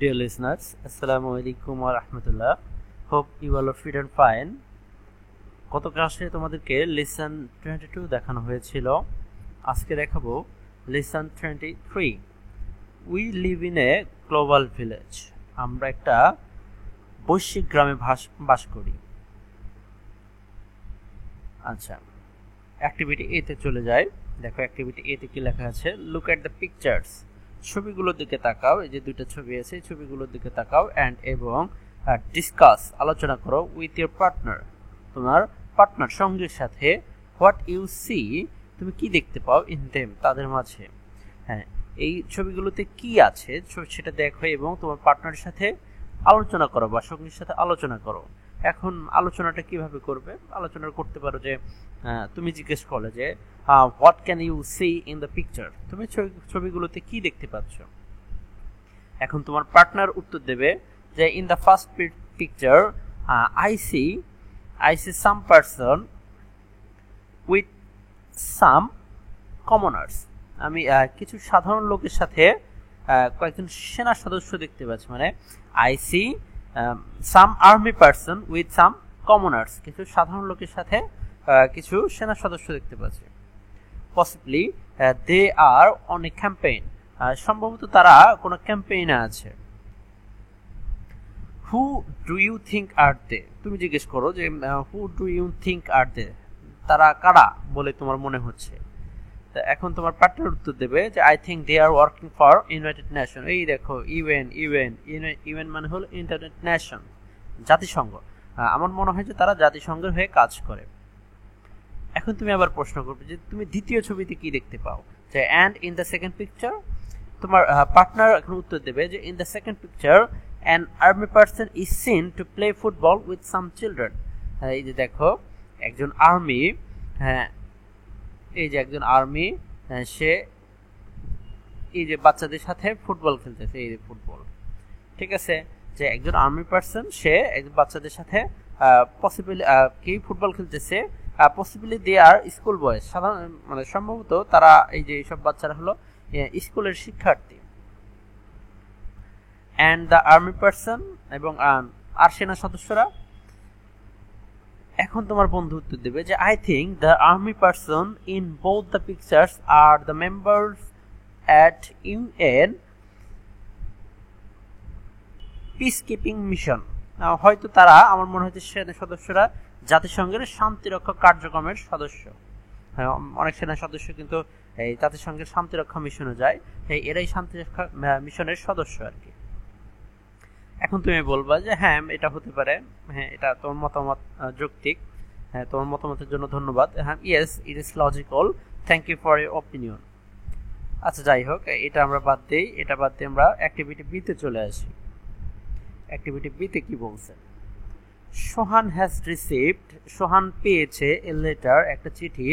Dear listeners, Assalamu alaikum wa rahmatullah. Hope you all are fit and fine. গত ক্লাসে তোমাদেরকে lesson 22 দেখানো হয়েছিল। আজকে দেখাবো lesson 23। We live in a global village. আমরা একটা বৈশ্বিক গ্রামে বাস করি। আচ্ছা, অ্যাক্টিভিটি এ তে চলে যায়। দেখো অ্যাক্টিভিটি এ তে কি লেখা আছে। Look at the pictures. ছবিগুলোর দিকে তাকাও। এই যে দুইটা ছবি আছে, এই ছবিগুলোর দিকে তাকাও এবং ডিসকাস আলোচনা করো উইথ ইওর পার্টনার। তোমার পার্টনার সঙ্গীর সাথে হোয়াট ইউ সি, তুমি কি দেখতে পাও ইন দেম, তাদের মাঝে। হ্যাঁ, এই ছবিগুলোতে কি আছে সেটা দেখো এবং তোমার পার্টনারের সাথে আলোচনা করো বা সঙ্গীর সাথে আলোচনা করো। এখন আলোচনাটা কিভাবে করবে? আলোচনা করতে পারো যে তুমি জিজ্ঞেস করলে যে what can you see in the picture, তুমি ছবিগুলোতে কি দেখতে পাচ্ছ। এখন তোমার পার্টনার উত্তর দেবে যে in the first picture I see some person with some commoners. আমি কিছু সাধারণ লোকের সাথে কয়েকজন সেনা সদস্য দেখতে পাচ্ছি। মানে I see some army person with some commoners, কিছু সাধারণ লোকের সাথে কিছু সেনা সদস্য দেখতে পাচ্ছি। Possibly they are on a campaign, সম্ভবত তারা কোনো ক্যাম্পেইনে আছে। Who do you think are they, তুমি জিজ্ঞেস করো যে who do you think are they, তারা কারা বলে তোমার মনে হচ্ছে। এখন তোমার পার্টনার উত্তর দেবে যে I think they are working for United Nation. এই দেখো ইউএন মানে হলো ইউনাইটেড নেশন, জাতিসংঘ। আমার মনে হয় যে তারা জাতিসংঘের হয়ে কাজ করে। এখন তুমি আবার প্রশ্ন করবে যে তুমি দ্বিতীয় ছবিতে কি দেখতে পাও, যে and in the second picture. তোমার পার্টনার এখন উত্তর দেবে যে in the second picture an army person is seen to play football with some children. এই যে দেখো একজন আর্মি, হ্যাঁ এই যে একজন আর্মি, সে এই যে বাচ্চাদের সাথে ফুটবল খেলতেছে। এই যে ফুটবল, ঠিক আছে, যে একজন আর্মি পারসন সে একজন বাচ্চাদের সাথে পসিবলি কি ফুটবল খেলতেছে। Possibly they R school boys, সাধারণ মানে সম্ভবত তারা এই যে এইসব বাচ্চারা হলো স্কুলের শিক্ষার্থী। অ্যান্ড দ্য আর্মি পারসন এবং আর সেনা সদস্যরা। এখন তোমার বন্ধু উত্তর দেবে যে I think the army person in both the pictures are the members at UN peace keeping mission. হয়তো তারা, আমার মনে হচ্ছে সেনা সদস্যরা জাতিসংঘের শান্তিরক্ষা কার্যক্রমের সদস্য। হ্যাঁ, অনেক সেনা সদস্য কিন্তু এই জাতিসংঘের শান্তিরক্ষা মিশনে যায়, এরাই শান্তিরক্ষা মিশনের সদস্য আর কি। এখন তুমি বলবা যে হ্যাঁ এটা হতে পারে, হ্যাঁ এটা তোমার মতামত যৌক্তিক, হ্যাঁ তোমার মতামতের জন্য ধন্যবাদ। হ্যাঁ, yes it is logical, thank you for your opinion. আচ্ছা যাই হোক, এটা আমরা বাদ দিই। এটা বাদ দিয়ে আমরা অ্যাক্টিভিটি বি তে চলে আসি। অ্যাক্টিভিটি বি তে কি বলছে? সোহান হ্যাজ রিসিভড, সোহান পেয়েছে এ লেটার, একটা চিঠি,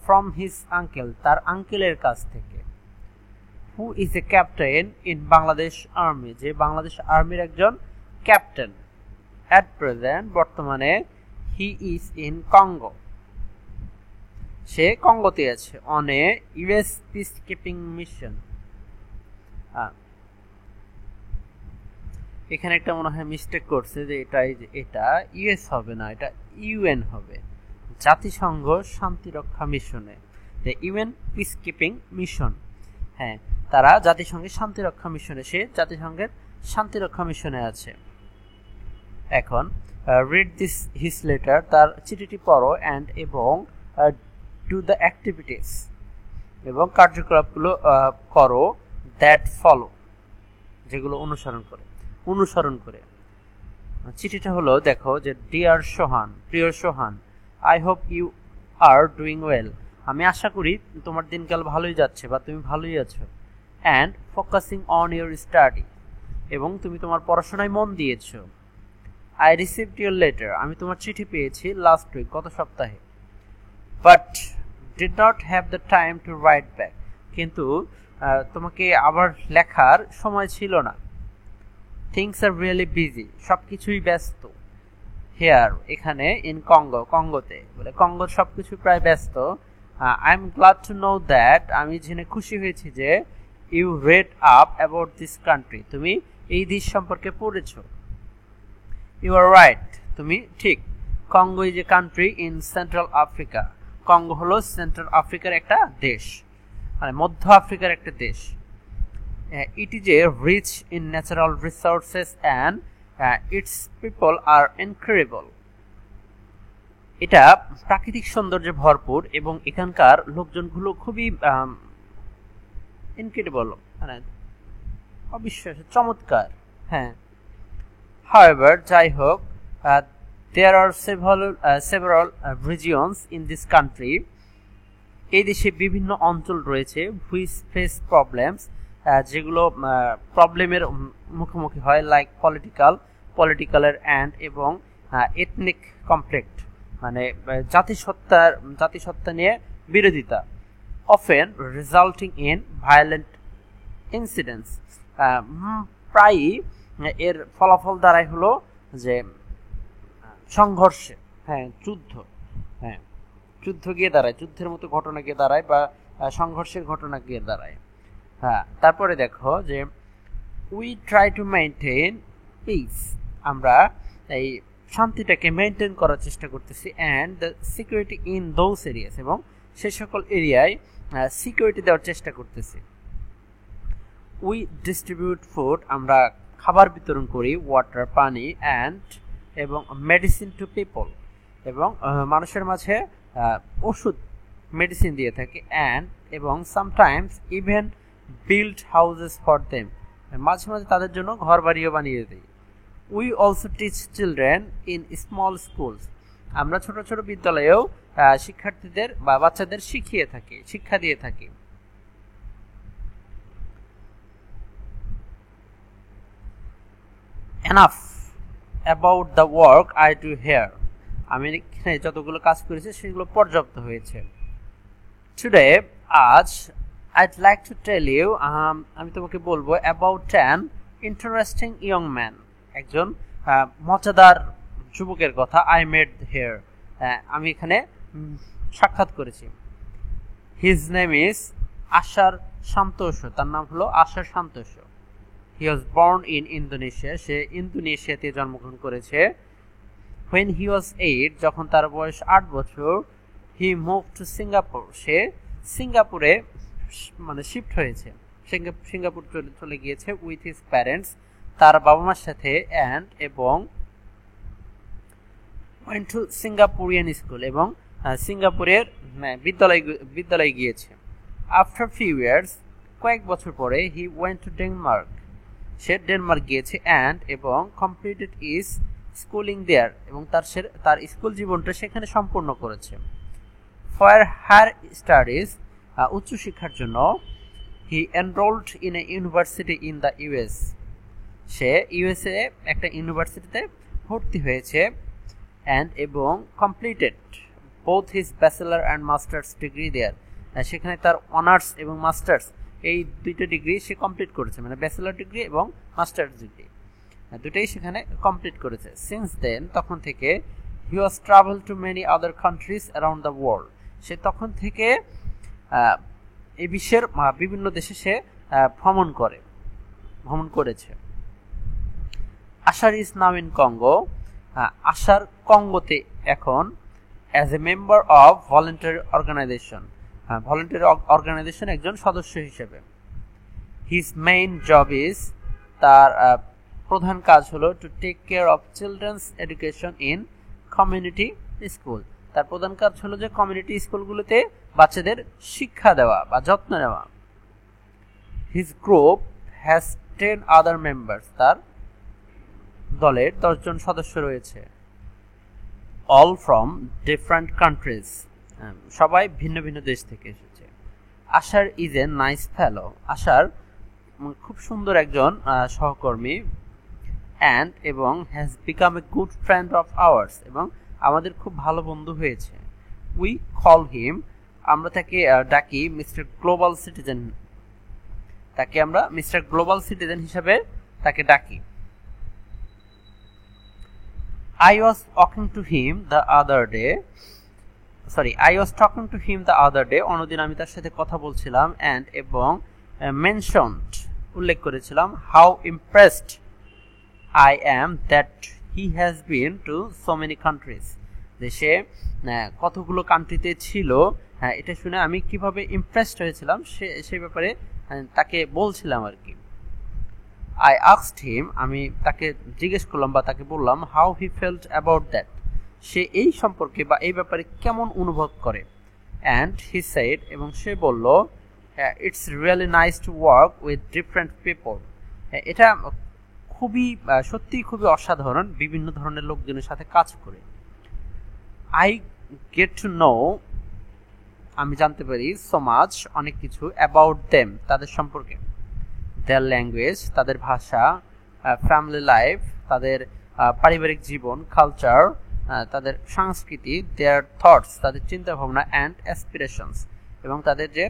ফ্রম হিজ আঙ্কেল, তার আঙ্কেলের কাছ থেকে। Who is a captain in Bangladesh army, যে বাংলাদেশ আর্মির একজন ক্যাপ্টেন। অ্যাট প্রেজেন্ট, বর্তমানে, হি ইজ ইন কঙ্গো, সে কঙ্গোতে আছে। On a US peace keeping mission. এখানে একটা মনে হয় মিস্টেক করছে, যে এটা ইউএস হবে না, এটা ইউএন হবে, জাতিসংঘ শান্তিরক্ষা মিশনে। ইউএন পিস কিপিং মিশন, হ্যাঁ তারা জাতিসংঘের শান্তিরক্ষা মিশনে, সে জাতিসংঘের শান্তিরক্ষা মিশনে আছে। এখন রিড দিস হিজ লেটার, তার চিঠিটি পড়ো, অ্যান্ড এবং ডু দ্য অ্যাক্টিভিটিস, এবং কার্যকলাপগুলো করো, দ্যাট ফলো, যেগুলো অনুসরণ করে। চিঠিটা হলো, দেখো যে ডিয়ার সোহান, প্রিয় Sohan, I hope you are doing well, আমি আশা করি তোমার দিনকাল ভালোই যাচ্ছে বা তুমি ভালোই আছো। And focusing on your study, এবং তুমি তোমার পড়াশোনায় মন দিয়েছো। আই রিসিভড ইউর লেটার, আমি তোমার চিঠি পেয়েছি লাস্ট উইক, গত সপ্তাহে। But did not have the time to right back, কিন্তু তোমাকে আবার লেখার সময় ছিল না। থিংস আর রিয়েলি বিজি, সব কিছুই ব্যস্ত। হেয়ার, এখানে, ইন কঙ্গো, কঙ্গোতে, বলে কঙ্গোর সব কিছু প্রায় ব্যস্ত। I am glad to know that, আমি জেনে খুশি হয়েছি যে you read up about this country, তুমি এই দেশ সম্পর্কে পড়েছো? ইউ আর রাইট, তুমি ঠিক। Congo is a country in Central Africa. Congo হলো সেন্ট্রাল আফ্রিকার একটা দেশ, মানে মধ্য আফ্রিকার একটা দেশ। It is a rich in natural resources and its people are incredible. এটা প্রাকৃতিক সৌন্দর্যে ভরপুর এবং এখানকার লোকজনগুলো খুবই ইনক্রেডিবল, মানে অবিশ্বাস্য, চমৎকার। হ্যাঁ, however, যাই হোক, there are several regions in this country. এই দেশে বিভিন্ন অঞ্চল রয়েছে which face problems, যেগুলো প্রবলেমের মুখোমুখি হয়, লাইক পলিটিক্যালের অ্যান্ড এবং এথনিক কনফ্লিক্ট, মানে জাতিসত্তা নিয়ে বিরোধিতা, often resulting in violent incidents. প্রায়ই এর ফলাফল দ্বারাই হলো যে সংঘর্ষে, যুদ্ধ গিয়ে দাঁড়ায়, যুদ্ধের মতো ঘটনা গিয়ে দাঁড়ায় বা সংঘর্ষের ঘটনা গিয়ে দাঁড়ায়। তারপরে দেখো যে we try to maintain piece, আমরা এই শান্তিটাকে মেইনটেইন করার চেষ্টা করতেছি, and the security in those areas, এবং সে সকল এরিয়ায় সিকিউরিটি দেওয়ার চেষ্টা করতেছি। উই ডিস্ট্রিবিউট ফুড, আমরা খাবার বিতরণ করি, ওয়াটার পানি, অ্যান্ড এবং মেডিসিন টু পিপল, এবং মানুষের মাঝে ওষুধ মেডিসিন দিয়ে থাকি, অ্যান্ড এবং sometimes even build houses for them, মাঝে মাঝে তাদের জন্য ঘর বাড়িও বানিয়ে দিই। We also teach children in small schools, আমরা ছোট ছোট বিদ্যালয়েও শিক্ষার্থীদের বা বাচ্চাদের শিক্ষা দিয়ে থাকি। Enough about the work I do here, আমি এখানে যতগুলো কাজ করেছি সেগুলো পর্যাপ্ত হয়েছে। Today, আজ, I'd like to tell you, আমি তোমাকে বলবো about an interesting young man, একজন মজাদার যুবকের কথা। I met here, আমি এখানে সাক্ষাৎ করেছি। His name is আশার সান্তোষ, তার নাম হলো আশার Santosh. He was born in Indonesia, সে ইন্দোনেশিয়াতে জন্মগ্রহণ করেছে। When he was 8, যখন তার বয়স 8 বছর, he moved to Singapore, সে সিঙ্গাপুরে মানে শিফট হয়েছে, সিঙ্গাপুর চলে গিয়েছে with his parents, তার বাবা মার সাথে, and এবং went to Singaporean school, এবং সিঙ্গাপুরের বিদ্যালয়ে গিয়েছে। After few years, কয়েক বছর পরে, he went to Denmark, say Denmark গিয়েছে, অ্যান্ড এবং কমপ্লিটেড ইজ স্কুলিং দেয়ার, এবং তার স্কুল জীবনটা সেখানে সম্পূর্ণ করেছে। ফর হায়ার স্টাডিজ, উচ্চশিক্ষার জন্য, he enrolled in a university in the US, সে ইউএসএ একটা ইউনিভার্সিটিতে ভর্তি হয়েছে, অ্যান্ড এবং completed both his bachelor and masters degree there, সেখানে তার অনার্স এবং মাস্টার্স এই দুইটা ডিগ্রি সে কমপ্লিট করেছে, মানে ব্যাচেলার ডিগ্রি এবং মাস্টার্স ডিগ্রি দুটাই সেখানে কমপ্লিট করেছে। সিন্স দেন, তখন থেকে, he was travel to many other countries around the world, সে তখন থেকে এই বিশ্বের বিভিন্ন দেশে সে ভ্রমণ করেছে। আশার ইজ নাও ইন কঙ্গো, আশার কঙ্গোতে এখন as a member of voluntary organization একজন সদস্য হিসেবে। হিজ মেইন জব ইজ, তার প্রধান কাজ হলো to take care of children's education in community school, তার প্রধান কাজ হলো যে কমিউনিটি স্কুলগুলোতে বাচ্চাদের শিক্ষা দেওয়া বা যত্ন নেওয়া। His group has 10 other members, তার দলের 10 জন সদস্য রয়েছে। অল ফ্রম ডিফারেন্ট কান্ট্রিজ, সবাই ভিন্ন ভিন্ন দেশ থেকে এসেছে। আশার ইজ এ নাইস ফেলো, আশার খুব সুন্দর একজন সহকর্মী, অ্যান্ড এবং has become a good friend of hours, এবং আমাদের খুব ভালো বন্ধু হয়েছে। উই কল হিম, আমরা তাকে ডাকি মিস্টার গ্লোবাল সিটিজেন, তাকে আমরা মিস্টার গ্লোবাল সিটিজেন হিসাবে তাকে ডাকি। I was talking to him the other day, অন্যদিন আমি তার সাথে কথা বলছিলাম, and এবং mentioned, উল্লেখ করেছিলাম, how impressed I am that he has been to so many countries. যে সে কতগুলো কান্ট্রিতে ছিল, হ্যাঁ এটা শুনে আমি কিভাবে ইমপ্রেসড হয়েছিলাম সেই ব্যাপারে তাকে বলছিলাম আর কি। I asked him, আমি তাকে জিজ্ঞেস করলাম বা তাকে বললাম how he felt about that, সে এই সম্পর্কে বা এই ব্যাপারে কেমন অনুভব করে। and he said, এবং সে বলল it's really nice to work with different people, এটা খুবই সত্যিই খুবই অসাধারণ বিভিন্ন ধরনের লোকজনের সাথে কাজ করে। I get to know, আমি জানতে পারি so much, অনেক কিছু about them, তাদের সম্পর্কে, their language, তাদের ভাষা, family life, তাদের পারিবারিক জীবন, culture, তাদের সংস্কৃতি, their thoughts, তাদের চিন্তা ভাবনা, and aspirations, এবং তাদের যে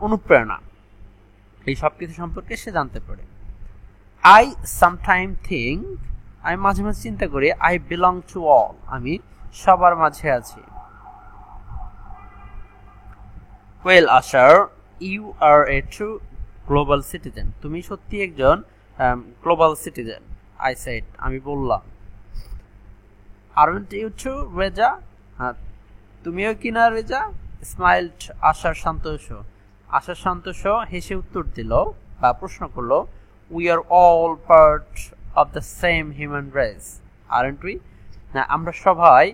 অনুপ্রেরণা, এই সব কিছু সম্পর্কে সে জানতে পারে। I sometimes think, আমি মাঝে মাঝে চিন্তা করি I belong to all, আমি সবার মাঝে আছি। Well, Ashar, you are a true global citizen, তুমি সত্যি একজন global citizen, I said, আমি বললাম। Aren't you too, Reza? তুমিও কি না রেজা? Smiled Ashar Santosh, আশার সন্তোষ হেসে উত্তর দিল বা প্রশ্ন করলো, we are all part of the same human race, aren't we? আমরা সবাই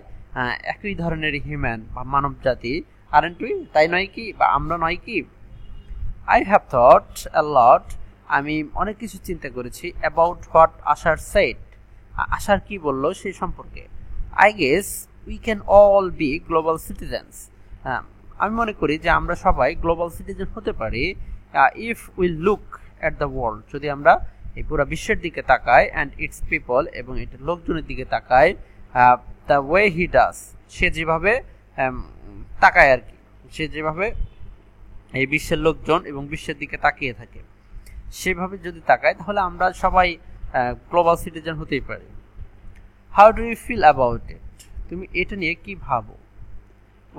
একই ধরনের হিউম্যান বা মানব জাতি, aren't we? তাই নয় কি, বা আমরা নয় কি? I have thought a lot, আমি অনেক কিছু চিন্তা করেছি about what Ashar said, আশার কি বললো সেই সম্পর্কে। I guess we can all be global citizens, আমি মনে করি যে আমরা সবাই গ্লোবাল সিটিজেন হতে পারি if we look at the world, যদি আমরা এই পুরো বিশ্বের দিকে তাকাই, and its people, এবং এটার লোকজনের দিকে তাকাই, the way he does, সে যেভাবে তাকায় আর কি, সে যেভাবে এই বিশ্বের লোকজন এবং বিশ্বের দিকে তাকিয়ে থাকে সেভাবে যদি তাকায়, তাহলে আমরা সবাই গ্লোবাল সিটিজেন হতেই পারি। How do you feel about it? তুমি এটা নিয়ে কি ভাবো?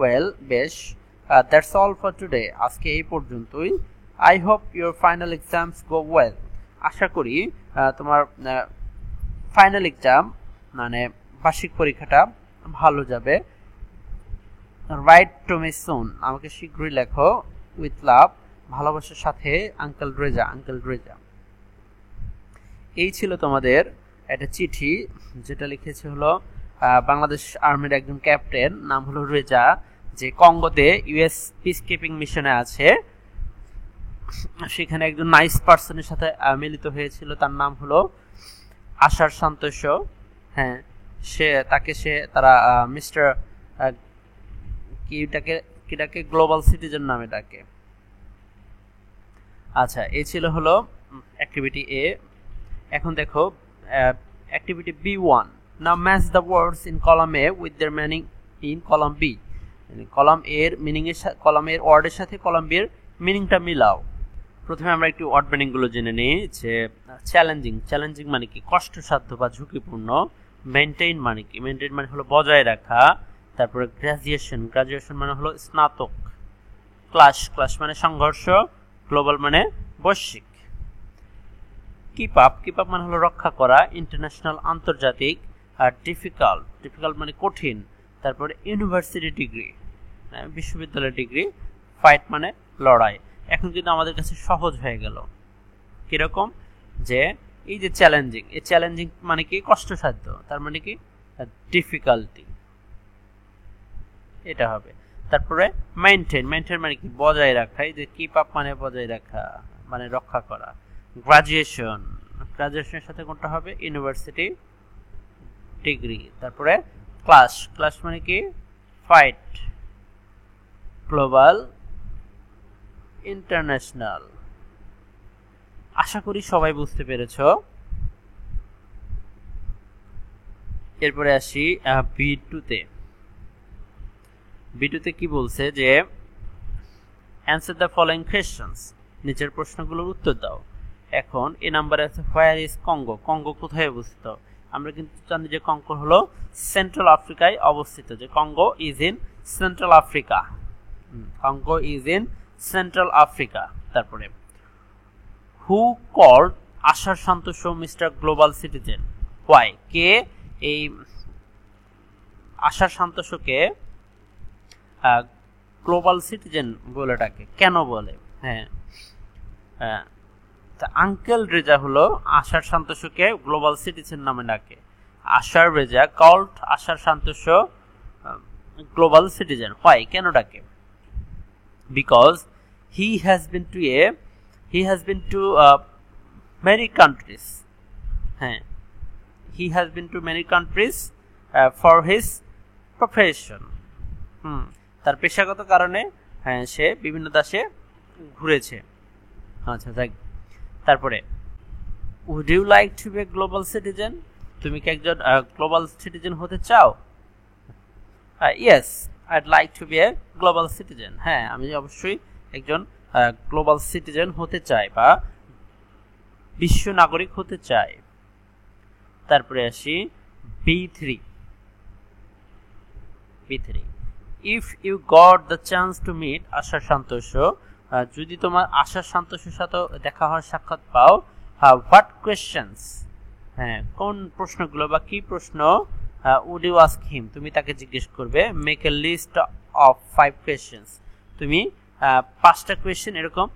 Well, বেশ, that's all for today, আজকে এই পর্যন্তই। I hope your final exams go well, আশা করি তোমার ফাইনাল এক্সাম মানে বার্ষিক পরীক্ষাটা ভালো যাবে। Write to me soon, আমাকে শীঘ্রই লেখো। With love, ভালোবাসার সাথে, আঙ্কেল রেজা। এই ছিল তোমাদের একটা চিঠি, যেটা লিখেছে হলো বাংলাদেশ আর্মির একজন ক্যাপ্টেন, নাম হলো রেজা, যে কঙ্গোতে ইউএস পিস কিপিং মিশনে আছে। সেখানে একজন নাইস পার্সনের সাথে মিলিত হয়েছিল, তার নাম হলো আশার সন্তোষ। হ্যাঁ, তারা মিস্টার কি ডাকে গ্লোবাল সিটিজেন নামে ডাকে। আচ্ছা, এই ছিল হলো অ্যাক্টিভিটি এ। এখন দেখো activity B1, now match the words in column A with their meaning in column B, column এর মিনিং এর কলামের ওয়ার্ডের সাথে কলাম বি এর মিনিংটা মিলাও। প্রথমে আমরা একটু ওয়ার্ড মিনিং গুলো জেনে নিই। যে চ্যালেঞ্জিং মানে কি, কষ্টসাধ্য বা ঝুঁকিপূর্ণ। মেইনটেইন মানে কি, মেইনটেইন মানে হলো বজায় রাখা। তারপরে গ্রাজুয়েশন মানে হলো স্নাতক। ক্লাশ মানে সংঘর্ষ। গ্লোবাল মানে বৈশ্বিক। কিপ আপ মানে হলো রক্ষা করা। ইন্টারন্যাশনাল আন্তর্জাতিক। আর ডিফিকাল্ট মানে কঠিন। তারপরে ইউনিভার্সিটি ডিগ্রি, বিশ্ববিদ্যালয়ের ডিগ্রি। ফাইট মানে লড়াই। এখন কিন্তু আমাদের কাছে সহজ হয়ে গেল। কিরকম, যে এই যে চ্যালেঞ্জিং মানে কি, কষ্টসাধ্য, তার মানে কি ডিফিকাল্টি, এটা হবে। তারপরে মেইনটেইন মানে কি, বজায় রাখা। এই যে কিপ আপ মানে বজায় রাখা, মানে রক্ষা করা। গ্রাজুয়েশনের সাথে কোনটা হবে, ইউনিভার্সিটি ডিগ্রি। তারপরে ক্লাশ মানে কি, ফাইট। Global, international. আশা করি সবাই বুঝতে পেরেছো। এরপরে আসি B2তে কি বলছে, যে অ্যান্সার দ্য ফলোইং কোয়েশ্চেনস, নিচের প্রশ্নগুলোর উত্তর দাও। এখন এই নাম্বারে আছে হোয়ার ইজ কঙ্গো, কঙ্গো কোথায় অবস্থিত। আমরা কিন্তু জানি যে কঙ্গো হলো সেন্ট্রাল আফ্রিকায় অবস্থিত, যে Congo is in Central Africa. Congo is in Central Africa. তারপরে হু কল্ড আশার সন্তোষ মিস্টার গ্লোবাল সিটিজেন, হোয়াই, কে এই আশার সান্তোষকে গ্লোবাল সিটিজেন বলে ডাকে, কেন বলে? হ্যাঁ, আঙ্কেল রেজা হলো আশার সান্তোষকে গ্লোবাল সিটিজেন নামে ডাকে। আশার রেজা কল্ড আশার সান্তোষ গ্লোবাল সিটিজেন। হোয়াই, কেন ডাকে? Because he has been to many countries. হ্যাঁ, he has been to many countries for his profession. তার পেশাগত কারণে হ্যাঁ সে বিভিন্ন দেশে ঘুরেছে। আচ্ছা, যাই। তারপরে would you like to be a global citizen? তুমি কি একজন গ্লোবাল সিটিজেন হতে চাও? yes, I'd like to be a global citizen. হ্যাঁ, আমি অবশ্যই একজন গ্লোবাল সিটিজেন হতে চাই বা বিশ্ব নাগরিক হতে চাই। তারপরে আসি B3. If you got the chance to meet আশা সান্তোষ, যদি তোমার আশা সান্তোষের সাথে দেখা হওয়ার সাক্ষাৎ পাও, what questions, হ্যাঁ কোন প্রশ্নগুলো বা কি প্রশ্ন would you ask him, তুমি তাকে জিজ্ঞেস করবে? make a list of 5 questions. তুমি 5টা কোয়েশ্চেন এরকম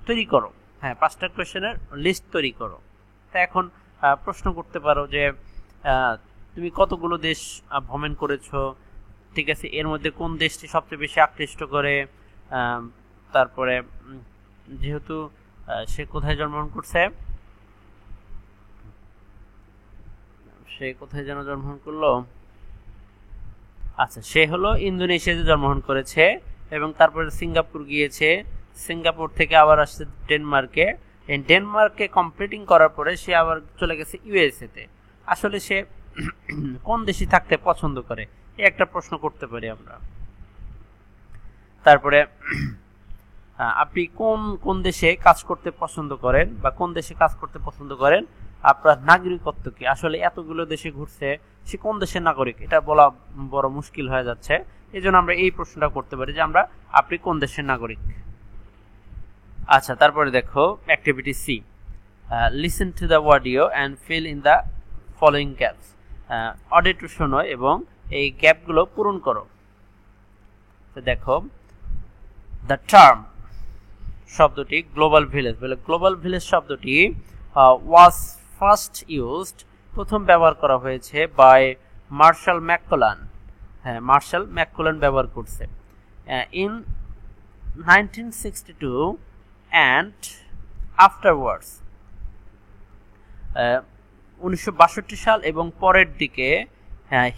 তৈরি করো। হ্যাঁ, 5টা কোয়েশ্চেনের লিস্ট তৈরি করো। তা এখন প্রশ্ন করতে পারো যে তুমি কতগুলো দেশ ভ্রমণ করেছো, ঠিক আছে, এর মধ্যে কোন দেশটি সবচেয়ে বেশি আকৃষ্ট করে, তারপরে যেহেতু সে কোথায় জন্মগ্রহণ করছে, সে কোথায় যেন জন্মগ্রহণ করলো, আচ্ছা সে হলো ইন্দোনেশিয়াতে জন্মগ্রহণ করেছে এবং তারপরে সিঙ্গাপুর গিয়েছে, সিঙ্গাপুর থেকে আবার আসছে ডেনমার্কে, ডেনমার্কে কমপ্লিটিং করার পরে সে আবার চলে গেছে ইউএসএ তে। আসলে সে কোন দেশে থাকতে পছন্দ করে, এই একটা প্রশ্ন করতে পারি আমরা। তারপরে আপনি কোন কোন দেশে কাজ করতে পছন্দ করেন বা কোন দেশে কাজ করতে পছন্দ করেন, আপনার নাগরিকত্ব কি? আসলে এতগুলো দেশে ঘুরছে, সে কোন দেশের নাগরিক এটা বলা বড় মুশকিল হয়ে যাচ্ছে। এই জন্য আমরা এই প্রশ্নটা করতে পারি যে আপনি কোন দেশের নাগরিক। আচ্ছা, তারপরে দেখো activity C, listen to the audio and fill in the following gaps. অডিওটি শোনো এবং এই গ্যাপগুলো পূরণ করো। তো দেখো দ্য টার্ম শব্দটি গ্লোবাল ভিলেজ, বলে গ্লোবাল ভিলেজ শব্দটি ওয়াজ ফার্স্ট ইউজড, প্রথম ব্যবহার করা হয়েছে বাই মার্শাল ম্যাককোলান। হ্যাঁ, মার্শাল ম্যাককোলান ব্যবহার করছে ইন 1962 and afterwards। 1962 সাল এবং পরের দিকে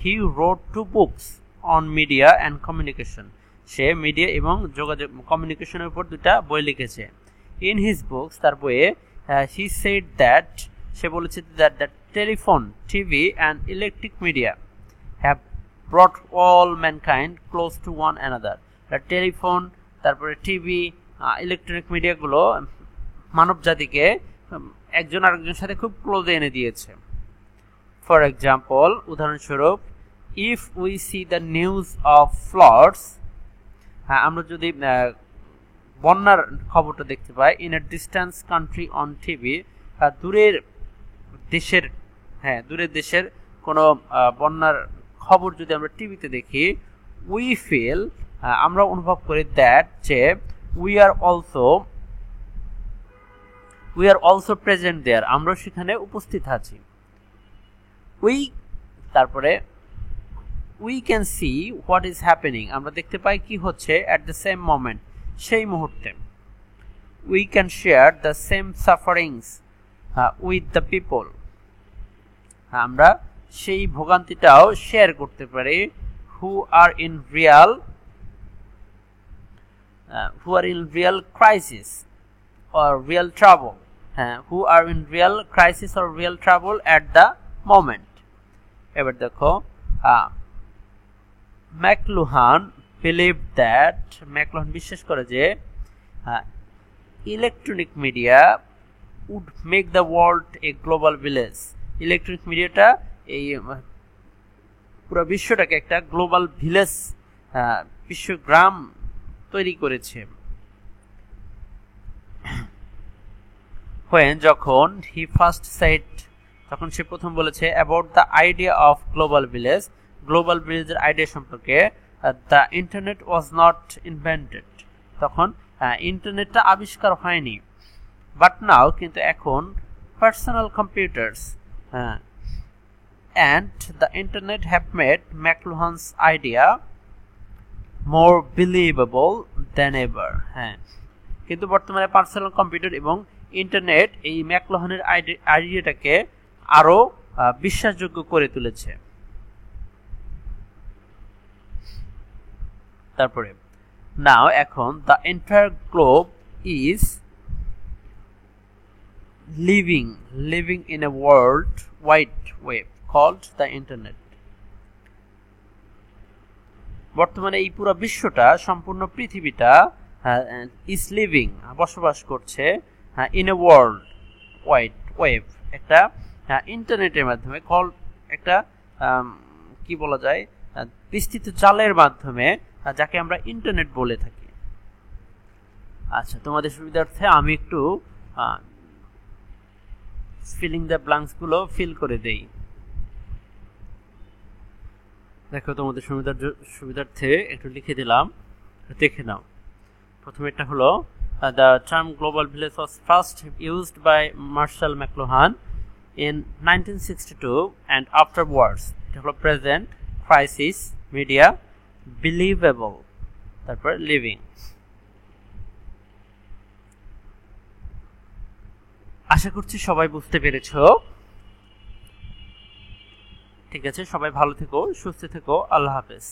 he wrote 2 books on media and communication। Say media এবং যোগাযোগ কমিউনিকেশনের উপর 2টা বই লিখেছে। in his books, তার বইয়ে he said that, সে বলেছে that the telephone, TV and electric media have brought all mankind close to one another। the telephone, তারপরে টিভি, ইলেকট্রনিক মিডিয়াগুলো মানব জাতিকে একজন আরেকজনের সাথে খুব ক্লোজে এনে দিয়েছে। ফর এক্সাম্পল, উদাহরণস্বরূপ, if we see the news of floods, হ্যাঁ আমরা যদি বন্যার খবরটা দেখতে পাই in a distance country on TV, দূরের দেশের কোনো বন্যার খবর যদি আমরা টিভিতে দেখি, উই ফিল, আমরা অনুভব করি দ্যাট, যে উই আর অলসো প্রেজেন্ট দেয়ার, আমরা সেখানে উপস্থিত আছি। তারপরে we can see what is happening, আমরা দেখতে পাই কি হচ্ছে অ্যাট দ্য সেম মোমেন্ট, সেই মুহূর্তে। We can share the same sufferings with the people, আমরা সেই ভোগান্তিটাও শেয়ার করতে পারি। Who are in real crisis or real trouble, who are in real crisis or real trouble at the moment। এবার দেখো McLuhan believed that, McLuhan বিশ্বাস করে যে electronic media would make the world a global village। Electronic মিডিয়াটা এই পুরো বিশ্বটাকে একটা global village, বিশ্বগ্রাম তৈরি করেছে। যখন he first said তখন সে প্রথম বলেছে about the idea of global village, global ভিলেজের আইডিয়া সম্পর্কে, the internet was not invented, তখন ইন্টারনেটটা আবিষ্কার হয়নি, বাট নাও কিন্তু এখন personal computers and the internet have made McLuhan's idea more believable than ever. হ্যাঁ, কিন্তু বর্তমানে পার্সোনাল কম্পিউটার এবং ইন্টারনেট এই ম্যাকলুহানের আইডিয়াটাকে আরো বিশ্বাসযোগ্য করে তুলেছে। তারপরে নাও এখন the entire globe is living in a world wide web called the internet. বর্তমানে এই পুরো বিশ্বটা, সম্পূর্ণ পৃথিবীটা is living, বসবাস করছে in a world wide web, একটা ইন্টারনেটের মাধ্যমে, called একটা কি বলা যায়, বিস্তৃত জালের মাধ্যমে, যাকে আমরা ইন্টারনেট বলে থাকি। আচ্ছা, তোমাদের সুবিধার্থে আমি একটু ফিলিং দ্য ব্ল্যাঙ্কস গুলো ফিল করে দেই। দেখো, তোমাদের সুবিধার্থে একটু লিখে দিলাম, দেখে নাও। প্রথমে একটা হলো the term global village was first used by Marshall McLuhan in 1962 and afterwards এটা হলো present, crisis, media, believable, তারপর living। আশা করছি সবাই বুঝতে পেরেছো। ঠিক আছে, সবাই ভালো থেকো, সুস্থ থেকো, আল্লাহ হাফেজ।